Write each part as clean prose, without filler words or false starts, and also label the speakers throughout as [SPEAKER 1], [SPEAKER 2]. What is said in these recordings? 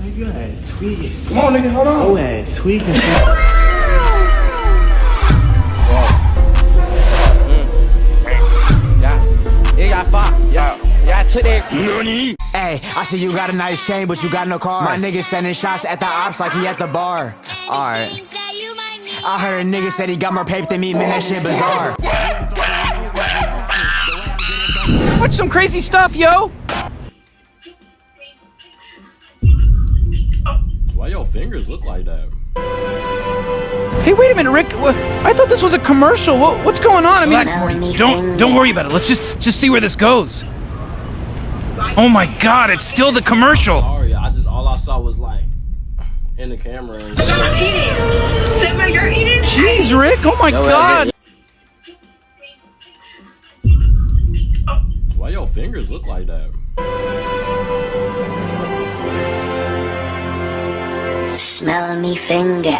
[SPEAKER 1] You had tweaking.
[SPEAKER 2] Come on, nigga, hold on.
[SPEAKER 1] You had tweaking.
[SPEAKER 3] Yeah, fuck. Yeah, I took that. Nani? Hey, I see you got a nice chain, but you got no car. My nigga sending shots at the ops like he at the bar. Alright. I heard a nigga said he got more paper than me, man, that shit bizarre.
[SPEAKER 4] What's some crazy stuff, yo?
[SPEAKER 5] Why your fingers look like that?
[SPEAKER 4] Hey, wait a minute, Rick. I thought this was a commercial. What's going on? I mean, relax, Morty. Don't worry about it. Let's just see where this goes. Oh my God! It's still the commercial.
[SPEAKER 5] Sorry, all I saw was like in the camera. And
[SPEAKER 6] you're eating. Simba, you're eating.
[SPEAKER 4] Jeez, Rick. Oh my God.
[SPEAKER 5] Why your fingers look like that?
[SPEAKER 7] Smell me finger.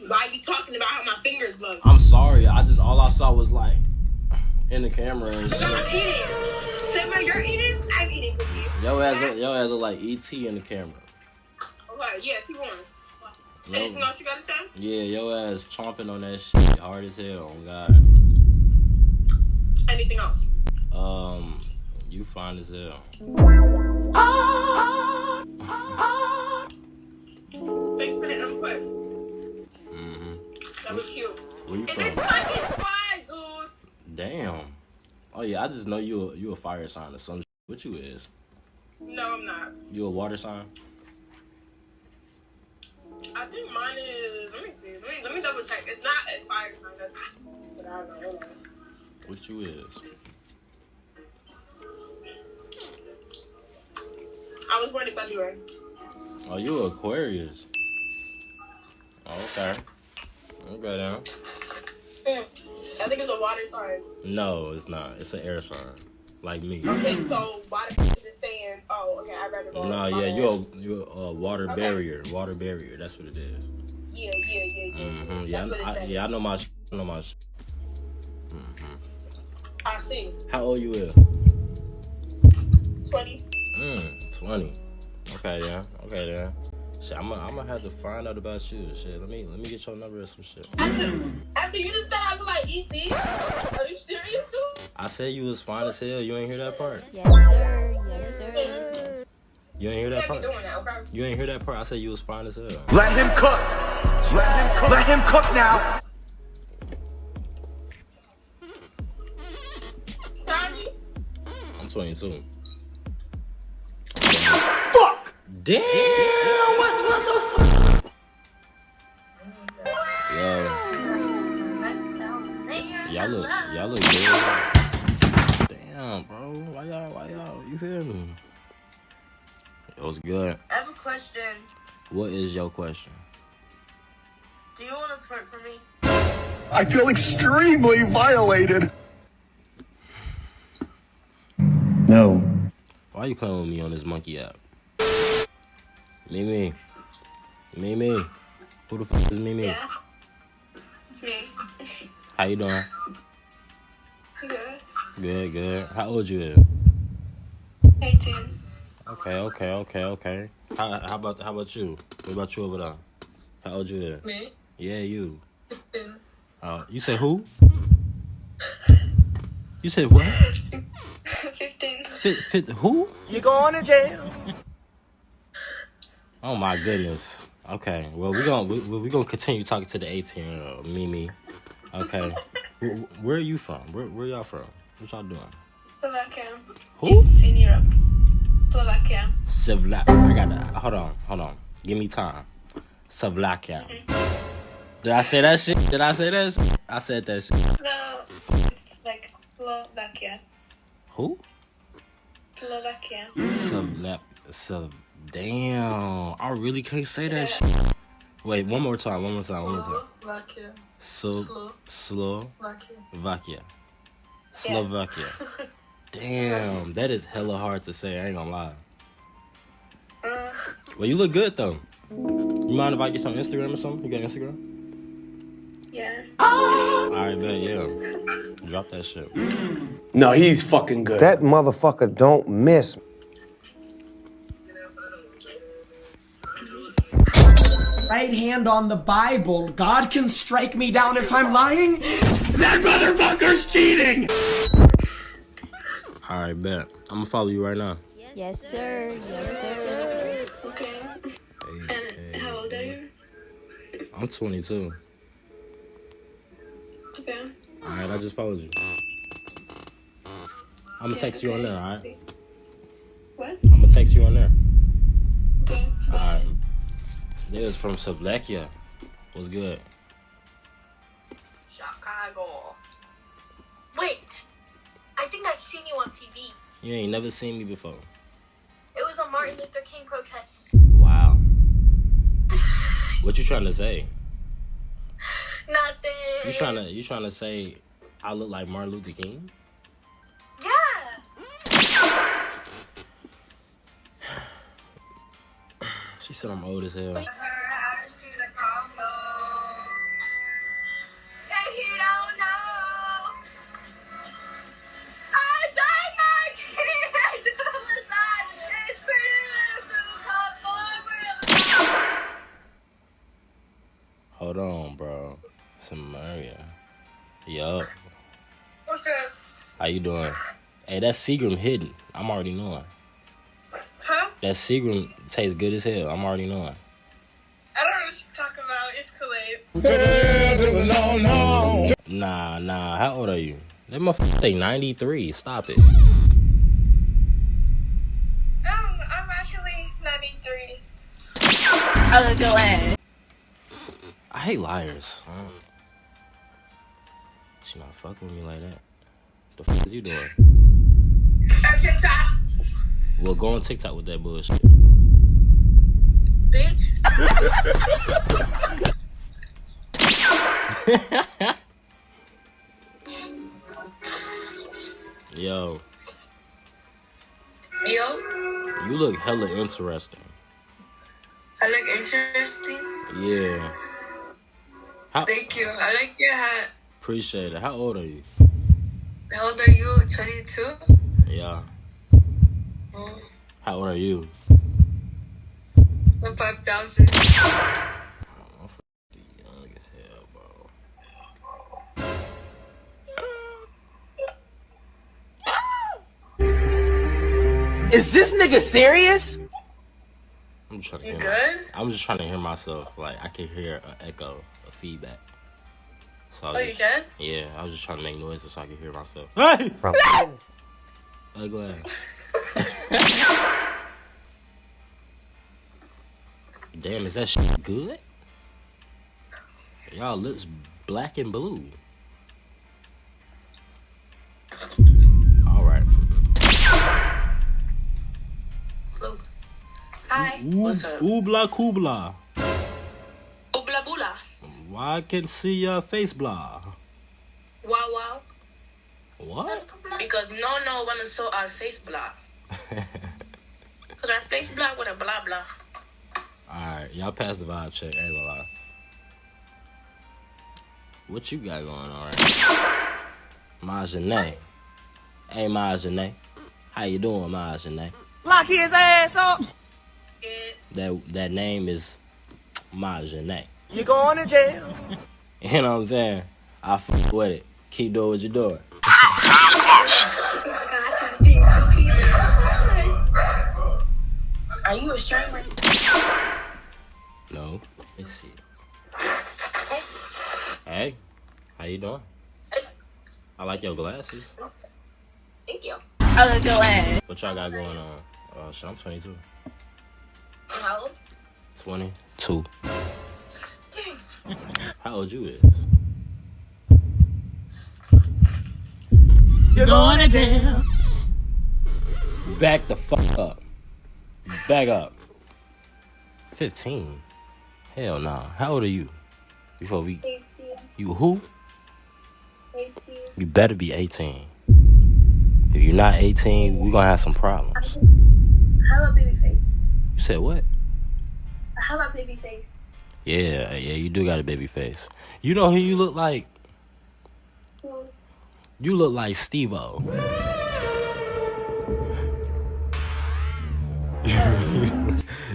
[SPEAKER 6] Why are you talking about how my fingers look?
[SPEAKER 5] I'm sorry, all I saw was like in the camera and shit.
[SPEAKER 6] I'm eating. Simba, you're eating. I'm eating with you.
[SPEAKER 5] Yo ass look like ET in the camera.
[SPEAKER 6] Okay, yeah, keep going. Anything else you gotta say?
[SPEAKER 5] Yeah, yo ass chomping on that shit hard as hell. Oh God.
[SPEAKER 6] Anything else?
[SPEAKER 5] You fine as hell.
[SPEAKER 6] Thanks for the input. That was cute.
[SPEAKER 5] Where you from?
[SPEAKER 6] It's fucking fine, dude.
[SPEAKER 5] Damn. Oh yeah, I just know you a fire sign or some shit. What you is?
[SPEAKER 6] No, I'm not.
[SPEAKER 5] You a water sign?
[SPEAKER 6] I think mine is. Let me see. Let me double check. It's not a fire sign. That's what I don't know. Hold on.
[SPEAKER 5] What you is?
[SPEAKER 6] I was born in February.
[SPEAKER 5] Oh, you Aquarius. Oh, okay. Okay, then.
[SPEAKER 6] I think it's a water sign.
[SPEAKER 5] No, it's not. It's an air sign. Like me.
[SPEAKER 6] Okay, so water is saying, oh, okay, I read it wrong.
[SPEAKER 5] No, yeah, you're a water barrier. Water barrier. That's what it is.
[SPEAKER 6] Yeah.
[SPEAKER 5] Mm-hmm.
[SPEAKER 6] That's what it says.
[SPEAKER 5] Yeah, I know my shit.
[SPEAKER 6] I see.
[SPEAKER 5] How old you is?
[SPEAKER 6] 20.
[SPEAKER 5] 20. Okay, then. Shit, I'm gonna have to find out about you. Shit, let me get your number or some shit.
[SPEAKER 6] After you just said I was like ET? Are you serious, dude?
[SPEAKER 5] I said you was fine as hell. You ain't hear that part?
[SPEAKER 7] Yes, sir. Yes, sir.
[SPEAKER 5] You ain't hear that part?
[SPEAKER 6] Doing that, okay?
[SPEAKER 5] You ain't hear that part? I said you was fine as hell.
[SPEAKER 3] Let him cook. Let him cook now.
[SPEAKER 5] I'm 22.
[SPEAKER 3] Fuck.
[SPEAKER 5] Damn! What the fuck? Yo. Y'all look good. Damn, bro. Why y'all? You feel me? It was good.
[SPEAKER 6] I have a question.
[SPEAKER 5] What is your question?
[SPEAKER 6] Do you want to twerk for me?
[SPEAKER 2] I feel extremely violated. No.
[SPEAKER 5] Why you playing with me on this monkey app? Mimi. Who the fuck is Mimi?
[SPEAKER 6] Yeah. It's me.
[SPEAKER 5] How you doing?
[SPEAKER 6] Good.
[SPEAKER 5] Good. How old you is?
[SPEAKER 6] 18.
[SPEAKER 5] Okay. How about you? What about you over there? How old you is?
[SPEAKER 6] Me?
[SPEAKER 5] Yeah, you. You said who? You said what?
[SPEAKER 6] 15.
[SPEAKER 5] Who?
[SPEAKER 3] You going to jail?
[SPEAKER 5] Oh my goodness. Okay. Well, we're gonna continue talking to the 18-year-old Mimi. Okay. Where are you from? Where y'all from? What y'all doing?
[SPEAKER 6] Slovakia.
[SPEAKER 5] Who?
[SPEAKER 6] It's in Europe. Slovakia.
[SPEAKER 5] I got that. Hold on. Give me time. Slovakia. Did I say that shit? I said that shit.
[SPEAKER 6] No, it's like Slovakia.
[SPEAKER 5] Who?
[SPEAKER 6] Slovakia.
[SPEAKER 5] Damn. I really can't say that shit. Wait, one more time.
[SPEAKER 6] Slovakia.
[SPEAKER 5] Slovakia. Damn, that is hella hard to say. I ain't gonna lie. Well, you look good though. You mind if I get you on Instagram or something? You got Instagram?
[SPEAKER 6] Yeah.
[SPEAKER 5] Alright, man, yeah. Drop that shit.
[SPEAKER 2] No, he's fucking good.
[SPEAKER 8] That motherfucker don't miss. right hand on the Bible, God can strike me down if I'm lying? That motherfucker's cheating!
[SPEAKER 5] Alright, bet. I'm gonna follow you right now.
[SPEAKER 7] Yes, sir. Yes, sir.
[SPEAKER 6] Okay. And how old are you?
[SPEAKER 5] I'm 22.
[SPEAKER 6] Okay.
[SPEAKER 5] Alright, I just followed you. I'm gonna text you on there, alright?
[SPEAKER 6] What?
[SPEAKER 5] I'm gonna text you on there.
[SPEAKER 6] Okay.
[SPEAKER 5] Alright. They was from Slovakia. What's good?
[SPEAKER 6] Chicago. Wait. I think I've seen you on TV.
[SPEAKER 5] You ain't never seen me before.
[SPEAKER 6] It was a Martin Luther King protest.
[SPEAKER 5] Wow. What you trying to say?
[SPEAKER 6] Nothing.
[SPEAKER 5] You trying to say I look like Martin Luther King?
[SPEAKER 6] Yeah.
[SPEAKER 5] She said I'm old as hell. Hold on, bro. Samaria. Yup.
[SPEAKER 6] What's good?
[SPEAKER 5] How you doing? Hey, that's Seagram hidden. I'm already knowing.
[SPEAKER 6] Huh?
[SPEAKER 5] That Seagram tastes good as hell. I'm already knowing.
[SPEAKER 6] I don't know what you're talking about. It's Kool-Aid.
[SPEAKER 5] Nah. How old are you? That motherfucker say 93. Stop it.
[SPEAKER 6] I'm actually 93.
[SPEAKER 9] I look glad.
[SPEAKER 5] I hate liars. She not fucking with me like that. The fuck is you doing?
[SPEAKER 6] TikTok.
[SPEAKER 5] Well, go on TikTok with that bullshit.
[SPEAKER 6] Bitch.
[SPEAKER 5] Yo,
[SPEAKER 6] Yo.
[SPEAKER 5] you look hella interesting.
[SPEAKER 6] I look interesting.
[SPEAKER 5] Yeah.
[SPEAKER 6] Thank you. I like your hat.
[SPEAKER 5] Appreciate it. How old are you?
[SPEAKER 6] How old are you? 22?
[SPEAKER 5] Yeah.
[SPEAKER 6] Oh,
[SPEAKER 5] How old are you?
[SPEAKER 6] I'm 5,000.
[SPEAKER 5] I'm young as hell, bro.
[SPEAKER 9] Is this nigga serious?
[SPEAKER 5] I'm just trying to
[SPEAKER 6] You
[SPEAKER 5] hear.
[SPEAKER 6] good?
[SPEAKER 5] I'm just trying to hear myself. Like I can hear an echo, a feedback. So I
[SPEAKER 6] Oh,
[SPEAKER 5] was
[SPEAKER 6] you
[SPEAKER 5] just,
[SPEAKER 6] good?
[SPEAKER 5] Yeah, I was just trying to make noises so I could hear myself. Hey! Ugly. Damn, is that shit good? Y'all lips black and blue. All right.
[SPEAKER 6] Hi. What's up?
[SPEAKER 5] Oobla koobla.
[SPEAKER 6] Obla bula.
[SPEAKER 5] Why I can see your face blah?
[SPEAKER 6] Wow wow.
[SPEAKER 5] What?
[SPEAKER 6] Because no wanna show our face blah. Cause our face blah with a blah blah.
[SPEAKER 5] Alright, y'all pass the vibe check. Ain't gonna lie. What you got going on right now? Majane. Hey Majane. How you doing, Majane?
[SPEAKER 9] Lock his ass up.
[SPEAKER 5] That name is Majane.
[SPEAKER 9] You going to jail.
[SPEAKER 5] You know what I'm saying? I fuck with it. Keep doing what you're doing.
[SPEAKER 6] Are you a streamer?
[SPEAKER 5] No. Let's see. Hey, how you doing? I like your glasses.
[SPEAKER 6] Thank you.
[SPEAKER 9] I look glad.
[SPEAKER 5] What y'all got going on? Oh shit, I'm 22.
[SPEAKER 6] How old?
[SPEAKER 5] 22. How old you is?
[SPEAKER 9] You're going to jail.
[SPEAKER 5] Back the fuck up. Back up. 15. Hell nah. How old are you? Before we
[SPEAKER 6] 18.
[SPEAKER 5] You who?
[SPEAKER 6] 18.
[SPEAKER 5] You better be 18. If you're not 18, we're gonna have some problems.
[SPEAKER 6] How about baby face?
[SPEAKER 5] You said what?
[SPEAKER 6] How about baby face?
[SPEAKER 5] Yeah, you do got a baby face. You know who you look like?
[SPEAKER 6] Who?
[SPEAKER 5] You look like Steve-O.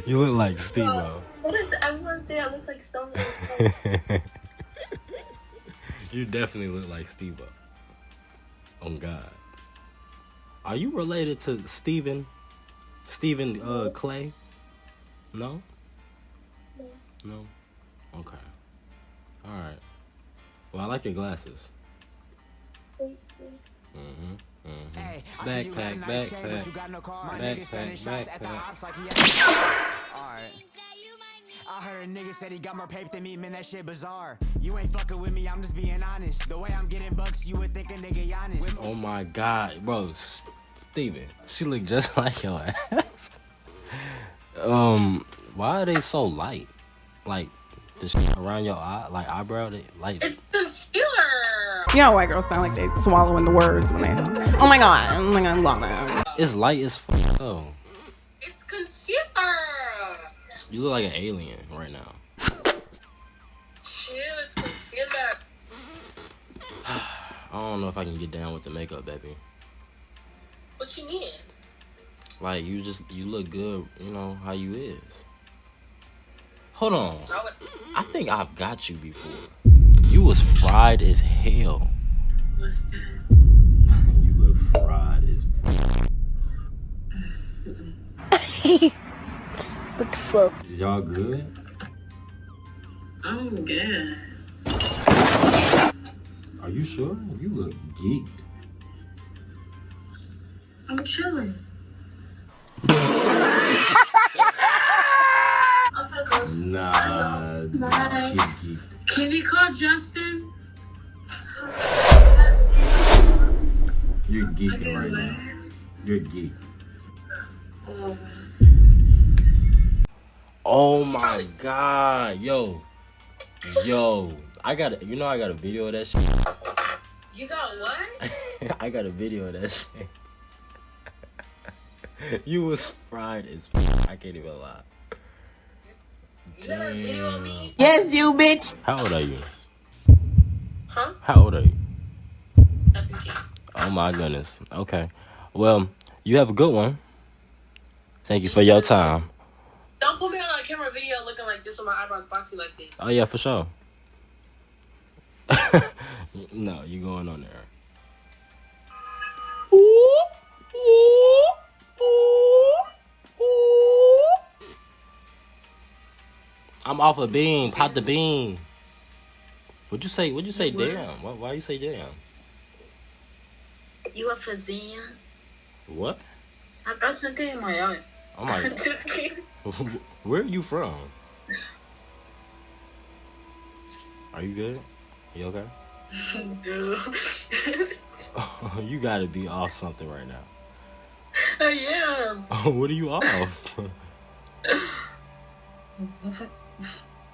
[SPEAKER 5] You look like Steve-O.
[SPEAKER 6] What is everyone say I look like
[SPEAKER 5] You definitely look like Steve-O. Oh God. Are you related to Stephen Clay? No? No? Okay. Alright. Well, I like your glasses.
[SPEAKER 3] Hey,
[SPEAKER 5] Backpack.
[SPEAKER 3] Alright. I heard a nigga said he got more paper than me, man, that shit bizarre. You ain't fucking with me, I'm just being honest. The way I'm getting bucks, you would think a nigga honest.
[SPEAKER 5] Oh my God, bro, Steven, she look just like your ass. Why are they so light? Like the shit around your eye, like eyebrow, they light.
[SPEAKER 6] It's concealer.
[SPEAKER 10] You know white girls sound like they swallowing the words when they. Oh my god, I love it.
[SPEAKER 5] It's light as fuck. Oh,
[SPEAKER 6] It's concealer.
[SPEAKER 5] you look like an alien right now.
[SPEAKER 6] Chill, it's concealer.
[SPEAKER 5] I don't know if I can get down with the makeup, baby.
[SPEAKER 6] What you mean?
[SPEAKER 5] Like you look good, you know how you is. Hold on, I think I've got you before. You was fried as hell.
[SPEAKER 6] What's that?
[SPEAKER 5] You look fried as fuck.
[SPEAKER 7] What the fuck?
[SPEAKER 5] Is y'all good?
[SPEAKER 6] I'm good.
[SPEAKER 5] Are you sure? You look geeked.
[SPEAKER 6] I'm chilling.
[SPEAKER 5] Nah, she's geeked.
[SPEAKER 6] Can you call Justin?
[SPEAKER 5] You're geeking right now. You're geeked. Oh my God, yo, I got a video of that shit.
[SPEAKER 6] You got what?
[SPEAKER 5] I got a video of that shit. You was fried as fuck. I can't even lie.
[SPEAKER 6] You got a video of me?
[SPEAKER 10] Yes, you bitch.
[SPEAKER 5] How old are you?
[SPEAKER 6] Huh?
[SPEAKER 5] How old are you?
[SPEAKER 6] 17.
[SPEAKER 5] Oh my goodness. Okay. Well, you have a good one. Thank you for your time.
[SPEAKER 6] Don't put me on a camera video looking like this with my eyebrows boxy like this.
[SPEAKER 5] Oh yeah, for sure. No, you going on there. I'm off a bean. Pop the bean. What'd you say? Damn. Why you say damn?
[SPEAKER 6] You up for Zan?
[SPEAKER 5] What?
[SPEAKER 6] I got something in my eye.
[SPEAKER 5] Oh my God.
[SPEAKER 6] Just kidding.
[SPEAKER 5] Where are you from? Are you good? You okay?
[SPEAKER 6] No.
[SPEAKER 5] You gotta be off something right now.
[SPEAKER 6] I am.
[SPEAKER 5] What are you off?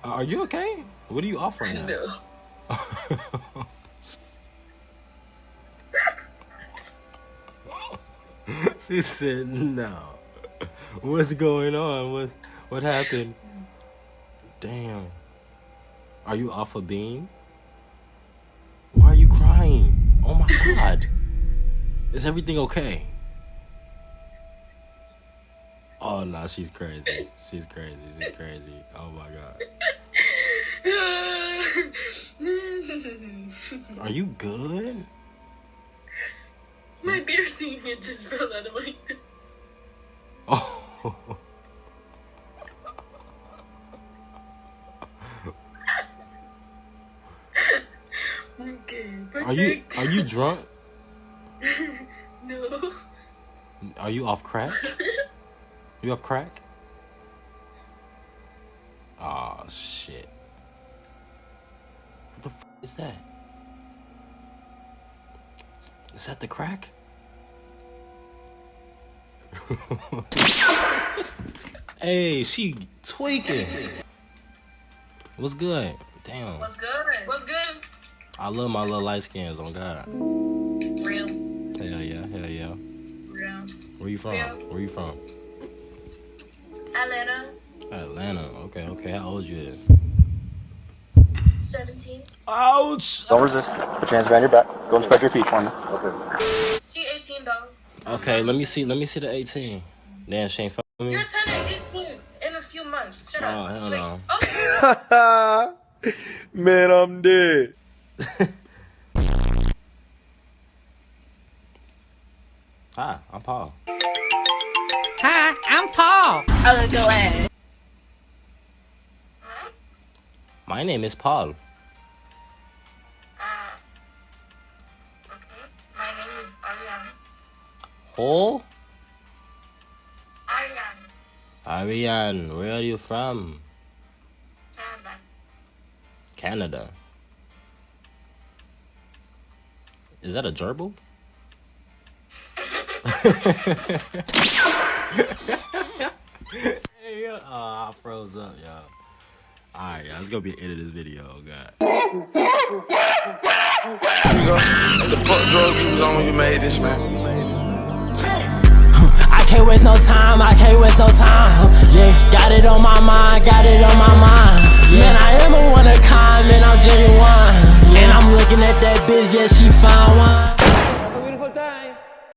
[SPEAKER 5] Are you okay? What are you off right now?
[SPEAKER 6] No.
[SPEAKER 5] She said no. What's going on? What happened? Damn. Are you off a beam? Why are you crying? Oh my God. Is everything okay? Oh no, she's crazy. She's crazy. Oh my God. Are you good?
[SPEAKER 6] My piercing just fell out of my nose.
[SPEAKER 5] Oh.
[SPEAKER 6] Okay,
[SPEAKER 5] Are you drunk?
[SPEAKER 6] No.
[SPEAKER 5] Are you off crack? You off crack? Oh shit. What the f is that? Is that the crack? Hey, she tweaking. What's good? Damn.
[SPEAKER 6] What's good? What's good?
[SPEAKER 5] I love my little light skins on God.
[SPEAKER 6] Real.
[SPEAKER 5] Hell yeah.
[SPEAKER 6] Real.
[SPEAKER 5] Where you from?
[SPEAKER 6] Real.
[SPEAKER 5] Where you from?
[SPEAKER 6] Atlanta.
[SPEAKER 5] Atlanta. Okay. How old you is?
[SPEAKER 6] 17.
[SPEAKER 5] Ouch!
[SPEAKER 11] Don't resist. Put your hands behind your back. Go and spread your feet for me. Okay.
[SPEAKER 6] She 18 though.
[SPEAKER 5] Okay, let me see the 18. Damn, she ain't fucking with me.
[SPEAKER 6] You're turning 18 in a few months. Shut up.
[SPEAKER 5] Oh, hell
[SPEAKER 6] Wait.
[SPEAKER 5] no.
[SPEAKER 6] Oh.
[SPEAKER 12] Man, I'm dead.
[SPEAKER 5] Hi, I'm Paul.
[SPEAKER 10] Hi, I'm Paul.
[SPEAKER 9] I look your ass.
[SPEAKER 5] My name is Paul.
[SPEAKER 13] Okay. My name is Ariane.
[SPEAKER 5] Who?
[SPEAKER 13] Ariane.
[SPEAKER 5] Ariane, where are you from?
[SPEAKER 13] Canada.
[SPEAKER 5] Canada. Is that a gerbil? Hey, yo. Oh, I froze up, y'all. Alright, y'all. It's gonna be an end of this video, oh god.
[SPEAKER 12] The fuck drug you was on when you made this, man?
[SPEAKER 3] I can't waste no time, I can't waste no time. Yeah, got it on my mind, got it on my mind. Man, I am a one of a kind, man, I'm genuine. And I'm looking at that bitch, yeah, she fine wine.
[SPEAKER 9] Have a beautiful time.